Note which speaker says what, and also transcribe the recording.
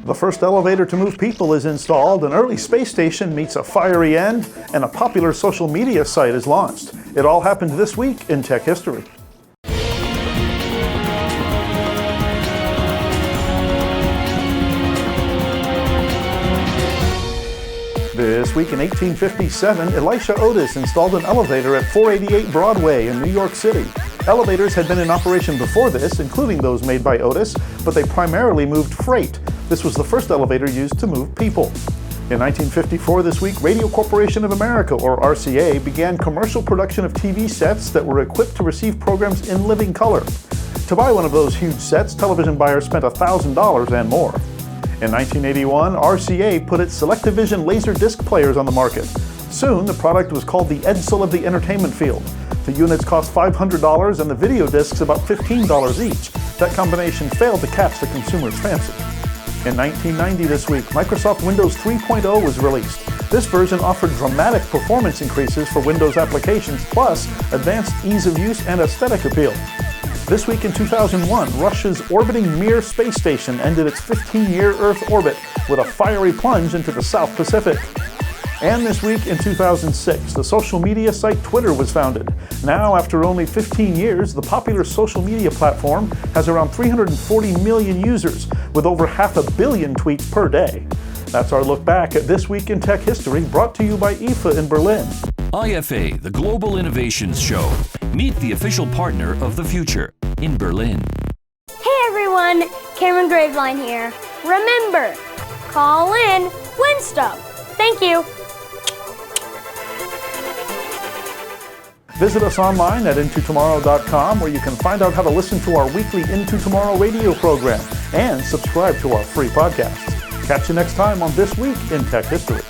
Speaker 1: The first elevator to move people is installed, an early space station meets a fiery end, and a popular social media site is launched. It all happened this week in tech history. This week in 1857, Elisha Otis installed an elevator at 488 Broadway in New York City. Elevators had been in operation before this, including those made by Otis, but they primarily moved freight. This was the first elevator used to move people. In 1954 this week, Radio Corporation of America, or RCA, began commercial production of TV sets that were equipped to receive programs in living color. To buy one of those huge sets, television buyers spent $1,000 and more. In 1981, RCA put its SelectaVision laser disc players on the market. Soon, the product was called the Edsel of the entertainment field. The units cost $500 and the video discs about $15 each. That combination failed to catch the consumer's fancy. In 1990 this week, Microsoft Windows 3.0 was released. This version offered dramatic performance increases for Windows applications, plus advanced ease of use and aesthetic appeal. This week in 2001, Russia's orbiting Mir space station ended its 15-year Earth orbit with a fiery plunge into the South Pacific. And this week in 2006, the social media site Twitter was founded. Now, after only 15 years, the popular social media platform has around 340 million users, with over 500 million tweets per day. That's our look back at This Week in Tech History, brought to you by IFA in Berlin.
Speaker 2: IFA, the Global Innovations Show. Meet the official partner of the future in Berlin.
Speaker 3: Hey everyone, Cameron Graveline here. Remember, call in, win stuff. Thank you.
Speaker 1: Visit us online at intotomorrow.com, where you can find out how to listen to our weekly Into Tomorrow radio program and subscribe to our free podcasts. Catch you next time on This Week in Tech History.